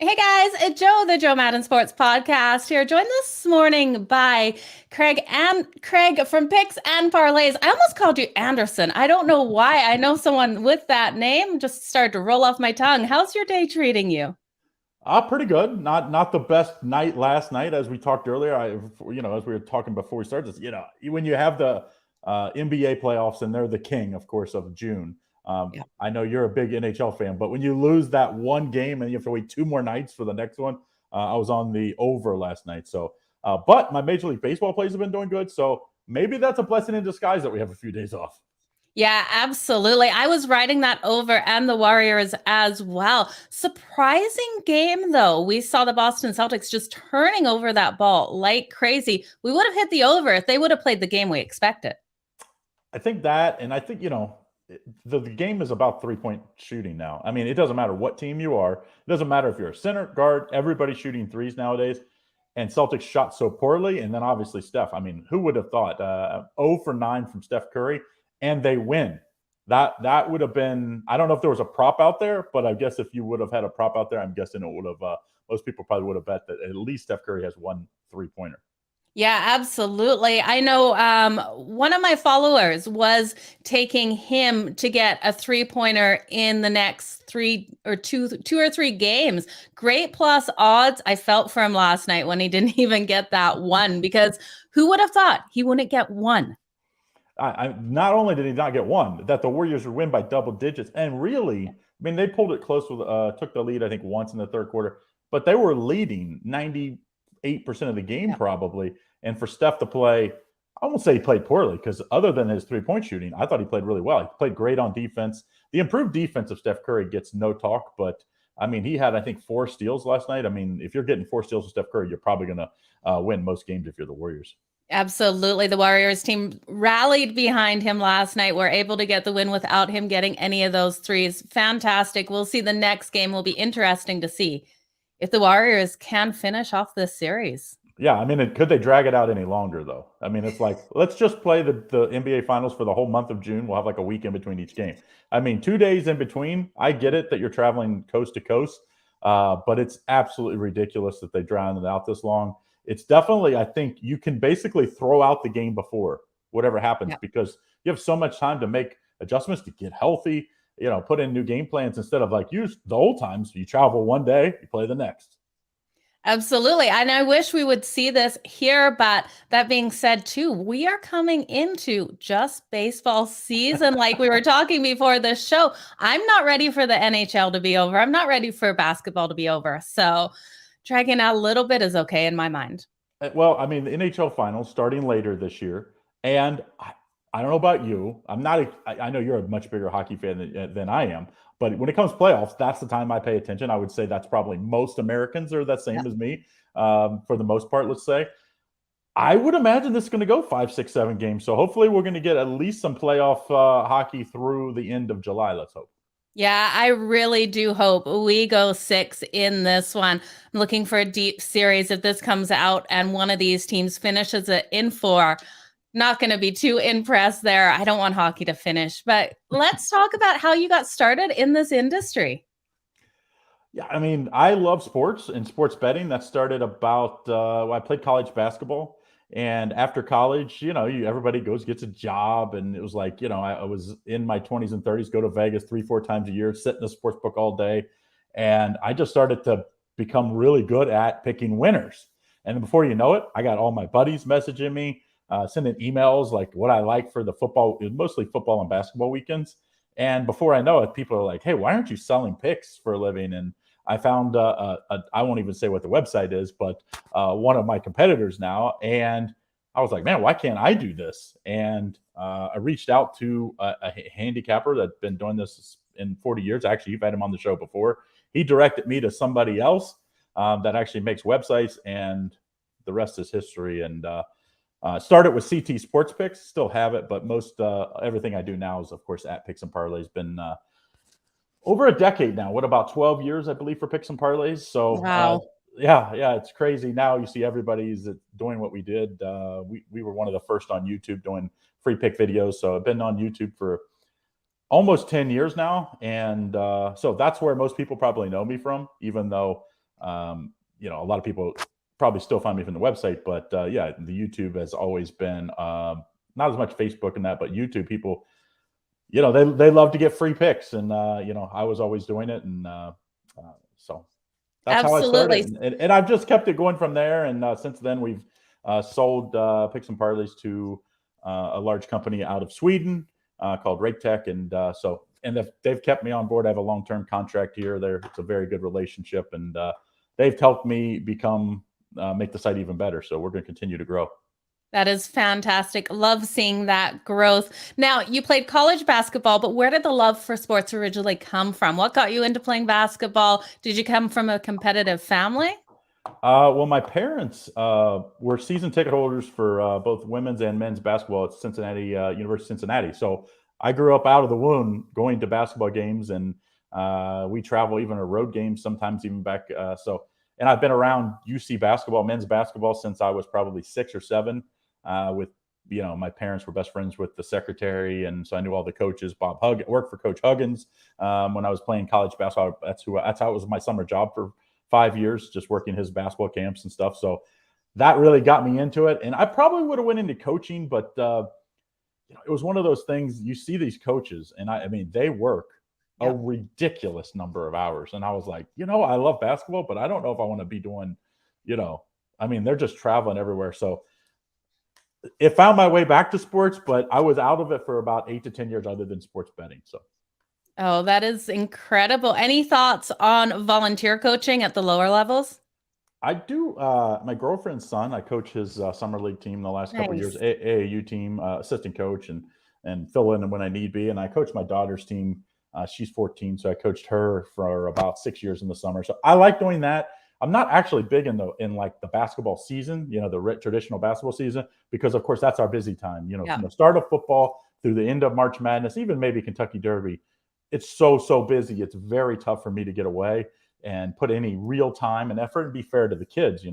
Hey guys, it's Joe, the Joe Madden Sports Podcast here. Joined this morning by Craig from Picks and Parlays. I almost called you Anderson. I don't know why. I know someone with that name. Just started to roll off my tongue. How's your day treating you? Pretty good. Not the best night last night, as we talked earlier. As we were talking before we started this, when you have the NBA playoffs and they're the king, of course, of June. Yeah. I know you're a big NHL fan, but when you lose that one game and you have to wait two more nights for the next one, I was on the over last night. But my Major League Baseball plays have been doing good, so maybe that's a blessing in disguise that we have a few days off. Yeah, absolutely. I was riding that over and the Warriors as well. Surprising game, though. We saw the Boston Celtics just turning over that ball like crazy. We would have hit the over if they would have played the game we expected. I think that, and I think the game is about 3-point shooting now. I mean, it doesn't matter what team you are. It doesn't matter if you're a center, guard. Everybody's shooting threes nowadays. And Celtics shot so poorly, and then obviously Steph. I mean, who would have thought 0 for 9 from Steph Curry, and they win. That would have been. I don't know if there was a prop out there, but I guess if you would have had a prop out there, I'm guessing it would have. Most people probably would have bet that at least Steph Curry has one 3-pointer. Yeah, absolutely. I know one of my followers was taking him to get a three-pointer in the next two or three games. Great plus odds. I felt for him last night when he didn't even get that one, because who would have thought he wouldn't get one? Not only did he not get one, that the Warriors would win by double digits, and really, I mean, they pulled it close with took the lead, I think, once in the third quarter, but they were leading 98% of the game probably. And for Steph to play, I won't say he played poorly, because other than his 3-point shooting, I thought he played really well. He played great on defense. The improved defense of Steph Curry gets no talk, but I mean, he had, I think, 4 steals last night. I mean, if you're getting 4 steals with Steph Curry, you're probably going to win most games if you're the Warriors. Absolutely. The Warriors team rallied behind him last night. We're able to get the win without him getting any of those threes. Fantastic. We'll see the next game. Will be interesting to see if the Warriors can finish off this series. Yeah, I mean, could they drag it out any longer, though? I mean, it's like, let's just play the NBA Finals for the whole month of June. We'll have like a week in between each game. I mean, 2 days in between. I get it that you're traveling coast to coast, but it's absolutely ridiculous that they drowned it out this long. It's definitely, I think, you can basically throw out the game before whatever happens, Yeah. because you have so much time to make adjustments, to get healthy, put in new game plans instead of like use the old times. You travel one day, you play the next. Absolutely. And I wish we would see this here. But that being said, too, we are coming into just baseball season. Like we were talking before this show, I'm not ready for the NHL to be over. I'm not ready for basketball to be over. So dragging out a little bit is okay in my mind. Well, I mean, the NHL finals starting later this year. And I don't know about you. I'm not, I know you're a much bigger hockey fan than I am. But when it comes to playoffs, that's the time I pay attention. I would say that's probably most Americans are the same as me, for the most part, let's say. I would imagine this is going to go 5, 6, 7 games. So hopefully we're going to get at least some playoff hockey through the end of July. Let's hope. Yeah, I really do hope we go 6 in this one. I'm looking for a deep series. If this comes out and one of these teams finishes it in 4, not going to be too impressed there. I don't want hockey to finish, but let's talk about how you got started in this industry. Yeah, I mean, I love sports and sports betting. That started about I played college basketball, and after college, everybody gets a job, and it was like, I was in my 20s and 30s, go to Vegas 3, 4 times a year, sit in the sports book all day, and I just started to become really good at picking winners. And before you know it, I got all my buddies messaging me, sending emails like what I like for the football, mostly football and basketball weekends. And before I know it, people are like, "Hey, why aren't you selling picks for a living?" And I found I won't even say what the website is, but one of my competitors now, and I was like, man, why can't I do this? And I reached out to a handicapper that's been doing this in 40 years. Actually, you've had him on the show before. He directed me to somebody else that actually makes websites, and the rest is history. And started with CT Sports Picks, still have it, but most everything I do now is, of course, at Picks and Parlays. Been over a decade now. What, about 12 years, I believe, for Picks and Parlays. So, Wow. yeah, it's crazy. Now you see everybody's doing what we did. We were one of the first on YouTube doing free pick videos. So I've been on YouTube for almost 10 years now. And so that's where most people probably know me from, even though A lot of people probably still find me from the website, but yeah, the YouTube has always been not as much Facebook and that, but YouTube people, they love to get free picks, and I was always doing it, and so that's how I started, Absolutely. and I've just kept it going from there. And since then, we've sold picks and parlays to a large company out of Sweden called RakeTech, and they've kept me on board. I have a long-term contract here. It's a very good relationship, and they've helped me make the site even better. So we're going to continue to grow. That is fantastic. Love seeing that growth. Now, you played college basketball, but where did the love for sports originally come from? What got you into playing basketball? Did you come from a competitive family? Well, my parents were season ticket holders for both women's and men's basketball at Cincinnati, University of Cincinnati. So I grew up out of the womb going to basketball games, and we travel even to road games sometimes, even back. And I've been around UC basketball, men's basketball, since I was probably 6 or 7. With my parents were best friends with the secretary, and so I knew all the coaches. Worked for Coach Huggins when I was playing college basketball. That's how it was my summer job for 5 years, just working his basketball camps and stuff. So that really got me into it. And I probably would have went into coaching, but it was one of those things. You see these coaches, and I mean, they work a ridiculous number of hours. And I was like, I love basketball, but I don't know if I want to be doing, they're just traveling everywhere. So it found my way back to sports, but I was out of it for about 8 to 10 years other than sports betting. So. Oh, that is incredible. Any thoughts on volunteer coaching at the lower levels? I do. My girlfriend's son, I coach his summer league team the last couple of years, Nice. AAU team, assistant coach, and fill in when I need be. And I coach my daughter's team. She's 14, so I coached her for about 6 years in the summer. So I like doing that. I'm not actually big in like the basketball season, the traditional basketball season, because of course that's our busy time. From the start of football through the end of March Madness, even maybe Kentucky Derby. It's so busy. It's very tough for me to get away and put any real time and effort and be fair to the kids.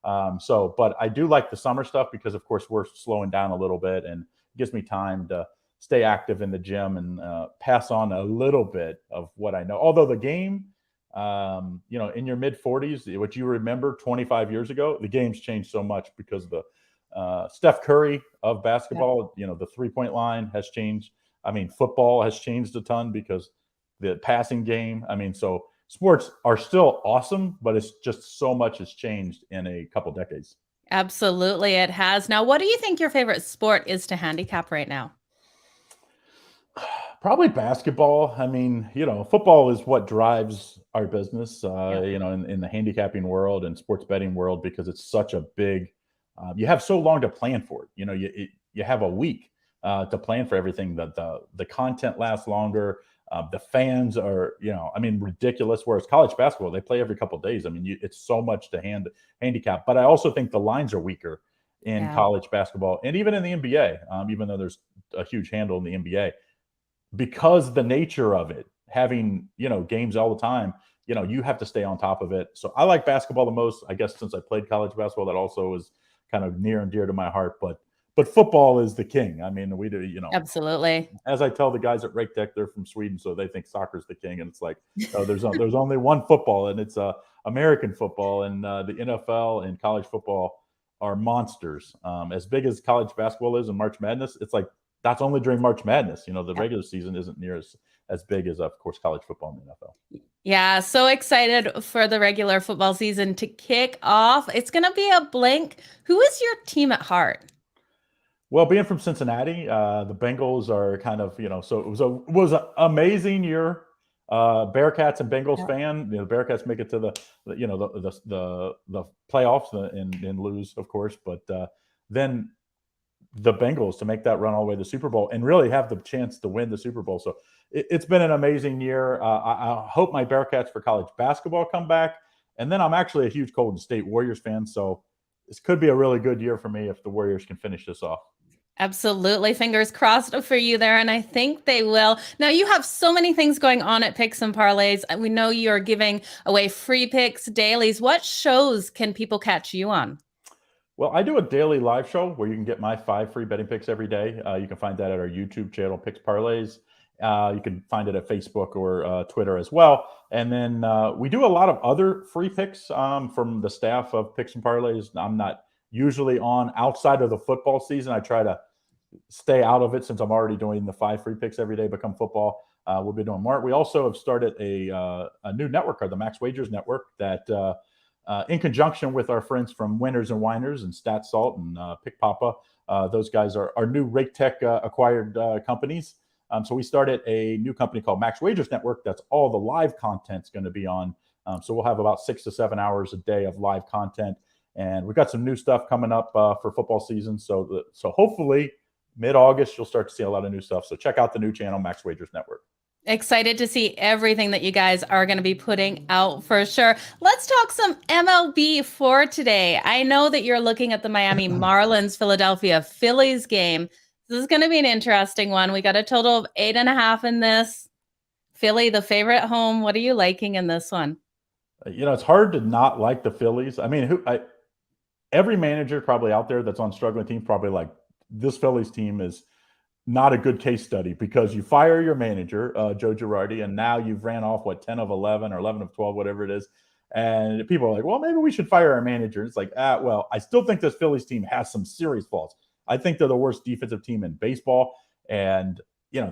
But I do like the summer stuff because, of course, we're slowing down a little bit, and it gives me time to stay active in the gym and pass on a little bit of what I know. Although the game, in your mid 40s, what you remember 25 years ago, the game's changed so much because of the Steph Curry of basketball. The 3-point line has changed. Football has changed a ton because the passing game. So sports are still awesome, but it's just so much has changed in a couple decades. Absolutely, it has. Now, what do you think your favorite sport is to handicap right now? Probably basketball. Football is what drives our business, Yeah. in the handicapping world and sports betting world, because it's such a big, you have so long to plan for it. You have a week to plan for everything. The content lasts longer. The fans are, ridiculous. Whereas college basketball, they play every couple of days. It's so much to handicap. But I also think the lines are weaker in Yeah. college basketball and even in the NBA, even though there's a huge handle in the NBA, because the nature of it, having, games all the time, you have to stay on top of it. So I like basketball the most, I guess, since I played college basketball. That also is kind of near and dear to my heart. But football is the king. We do, Absolutely. as I tell the guys at Rake Tech, they're from Sweden, so they think soccer's the king. And it's like, there's only one football, and it's American football. And the NFL and college football are monsters. As big as college basketball is in March Madness, it's like that's only during March Madness. The regular season isn't near as big as, of course, college football in the NFL. Yeah, so excited for the regular football season to kick off. It's going to be a blink. Who is your team at heart? Well, being from Cincinnati, the Bengals are kind of, so it was an amazing year. Bearcats and Bengals fan. The Bearcats make it to the playoffs and lose, of course, but then the Bengals to make that run all the way to the Super Bowl and really have the chance to win the Super Bowl. So it's been an amazing year. I hope my Bearcats for college basketball come back, and then I'm actually a huge Golden State Warriors fan, so this could be a really good year for me if the Warriors can finish this off. Absolutely. Fingers crossed for you there. And I think they will. Now, you have so many things going on at Picks and Parlays. We know you're giving away free picks, dailies. What shows can people catch you on? Well, I do a daily live show where you can get my 5 free betting picks every day. You can find that at our YouTube channel, Picks Parlays. You can find it at Facebook or Twitter as well. And then we do a lot of other free picks from the staff of Picks and Parlays. I'm not usually on outside of the football season. I try to stay out of it since I'm already doing the 5 free picks every day. Become football. We'll be doing more. We also have started a new network called the Max Wagers Network that, in conjunction with our friends from Winners and Winers and Stat Salt and Pick Papa, those guys are new Rake Tech acquired companies. So we started a new company called Max Wagers Network. That's all the live content's going to be on. So we'll have about 6 to 7 hours a day of live content, and we've got some new stuff coming up for football season. So hopefully mid-August you'll start to see a lot of new stuff. So check out the new channel, Max Wagers Network. Excited to see everything that you guys are going to be putting out for sure. Let's talk some MLB for today. I know that you're looking at the Miami Marlins Philadelphia Phillies game. This is going to be an interesting one. We got a total of 8.5 in this. Philly, the favorite at home. What are you liking in this one? It's hard to not like the Phillies. I mean, every manager probably out there that's on struggling teams probably like, this Phillies team is not a good case study, because you fire your manager, Joe Girardi, and now you've ran off 10 of 11 or 11 of 12, whatever it is. And people are like, well, maybe we should fire our manager. It's like, well, I still think this Phillies team has some serious faults. I think they're the worst defensive team in baseball. And,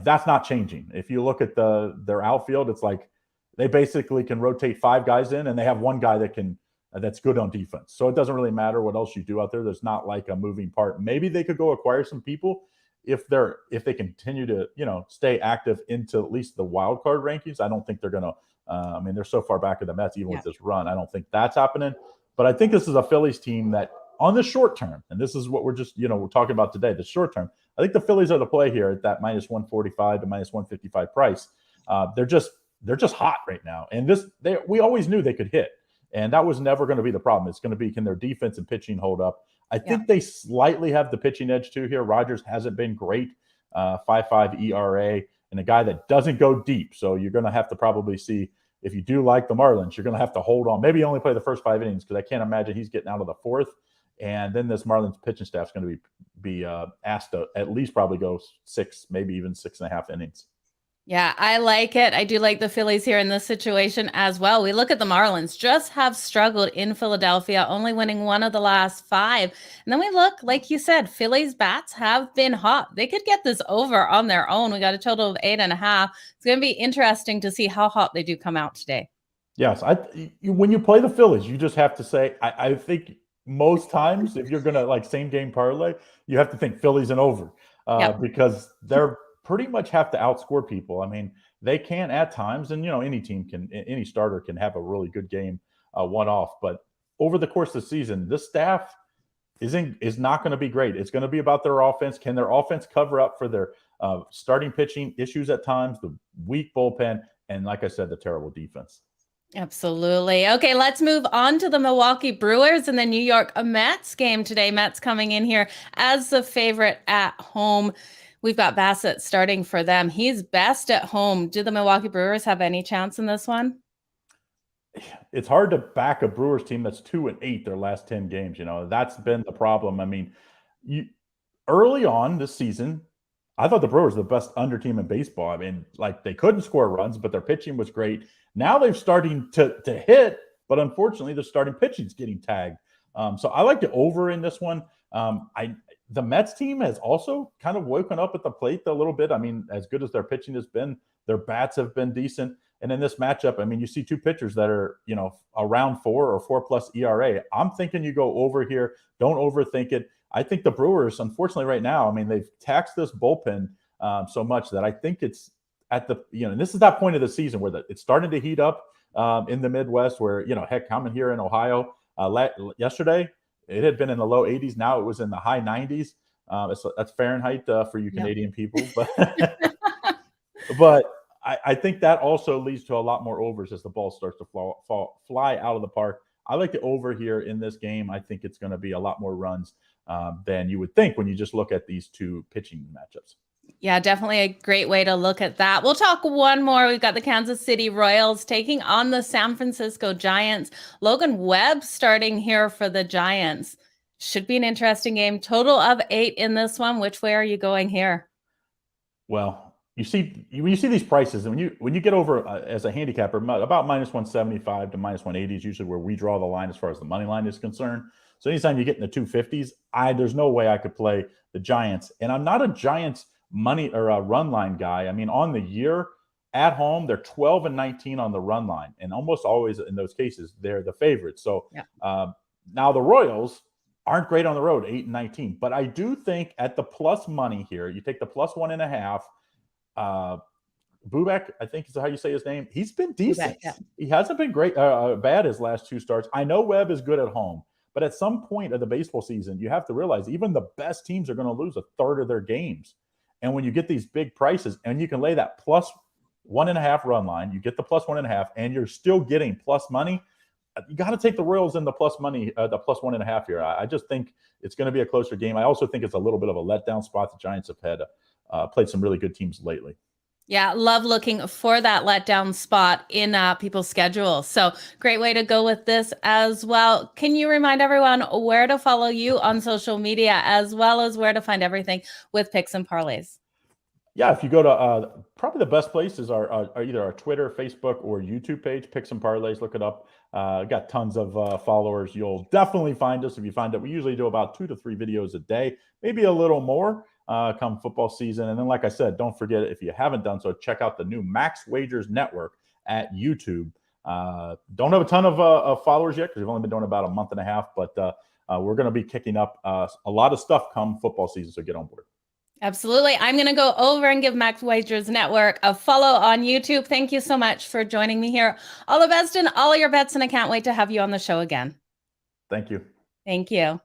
that's not changing. If you look at their outfield, it's like they basically can rotate 5 guys in, and they have one guy that's good on defense. So it doesn't really matter what else you do out there. There's not like a moving part. Maybe they could go acquire some people if they continue to stay active into at least the wild card rankings. I don't think they're going to. I mean, they're so far back of the Mets, even with this run. I don't think that's happening. But I think this is a Phillies team that, on the short term, and this is what we're just we're talking about today, the short term, I think the Phillies are the play here at that minus 145 to minus 155 price. They're just hot right now, and we always knew they could hit, and that was never going to be the problem. It's going to be, can their defense and pitching hold up? I think they slightly have the pitching edge too here. Rogers hasn't been great, 5.5 ERA, and a guy that doesn't go deep. So you're going to have to probably see, if you do like the Marlins, you're going to have to hold on. Maybe only play the first 5 innings, because I can't imagine he's getting out of the 4th. And then this Marlins pitching staff is going to be asked to at least probably go 6, maybe even 6.5 innings. Yeah, I like it. I do like the Phillies here in this situation as well. We look at the Marlins, just have struggled in Philadelphia, only winning 1 of the last 5. And then we look, like you said, Phillies bats have been hot. They could get this over on their own. We got a total of 8.5. It's going to be interesting to see how hot they do come out today. Yes, when you play the Phillies, you just have to say, I think most times, if you're going to like same game parlay, you have to think Phillies and over, because they're pretty much have to outscore people. I mean, they can at times, and any starter can have a really good game one-off, but over the course of the season, this staff is not going to be great. It's going to be about their offense. Can their offense cover up for their starting pitching issues at times, the weak bullpen, and like I said, the terrible defense? Absolutely. Okay, let's move on to the Milwaukee Brewers and the New York Mets game today. Mets coming in here as the favorite at home. We've got Bassett starting for them. He's best at home. Do the Milwaukee Brewers have any chance in this one? It's hard to back a Brewers team that's 2-8 their last 10 games. That's been the problem. I mean, early on this season, I thought the Brewers were the best under team in baseball. I mean, like, they couldn't score runs, but their pitching was great. Now they're starting to hit, but unfortunately, their starting pitching is getting tagged. So I like the over in this one. The Mets team has also kind of woken up at the plate a little bit. I mean, as good as their pitching has been, their bats have been decent. And in this matchup, I mean, you see 2 pitchers that are, around 4 or 4+ ERA. I'm thinking you go over here. Don't overthink it. I think the Brewers, unfortunately, right now, I mean, they've taxed this bullpen so much that I think it's at the, and this is that point of the season where it's starting to heat up in the Midwest, where, heck, coming here in Ohio yesterday, it had been in the low 80s. Now it was in the high 90s. That's Fahrenheit for you Canadian people. But I think that also leads to a lot more overs as the ball starts to fly out of the park. I like the over here in this game. I think it's going to be a lot more runs than you would think when you just look at these 2 pitching matchups. Yeah, definitely a great way to look at that. We'll talk one more. We've got the Kansas City Royals taking on the San Francisco Giants. Logan Webb starting here for the Giants. Should be an interesting game. Total of 8 in this one. Which way are you going here? Well, when you see these prices, and when you get over as a handicapper about -175 to -180 is usually where we draw the line as far as the money line is concerned. So anytime you get in the 250s, there's no way I could play the Giants, and I'm not a Giants money or a run line guy. I mean, on the year at home, they're 12 and 19 on the run line, and almost always in those cases they're the favorites. So Yeah. now the Royals aren't great on the road, 8 and 19, but I do think at the plus money here, you take the plus 1.5. Bubek, I think is how you say his name. He's been decent. Bubek, yeah. He hasn't been great, bad his last 2 starts. I know Webb is good at home, but at some point of the baseball season, you have to realize even the best teams are going to lose a third of their games. And when you get these big prices, and you can lay that plus 1.5 run line, you get the plus 1.5, and you're still getting plus money. You got to take the Royals in the plus money, the plus 1.5 here. I just think it's going to be a closer game. I also think it's a little bit of a letdown spot. The Giants have had played some really good teams lately. Yeah, love looking for that letdown spot in people's schedule. So great way to go with this as well. Can you remind everyone where to follow you on social media, as well as where to find everything with picks and parlays? Yeah, if you go to probably the best place is our either our Twitter, Facebook, or YouTube page, Picks and Parlays. Look it up. Got tons of followers. You'll definitely find us if you find it. We usually do about 2 to 3 videos a day, maybe a little more come football season. And then, like I said, don't forget, if you haven't done so, check out the new Max Wagers Network at YouTube. Don't have a ton of followers yet because we've only been doing about a month and a half, but we're going to be kicking up a lot of stuff come football season, so get on board. Absolutely. I'm going to go over and give Max Wagers Network a follow on YouTube. Thank you so much for joining me here. All the best in all your bets, and I can't wait to have you on the show again. Thank you. Thank you.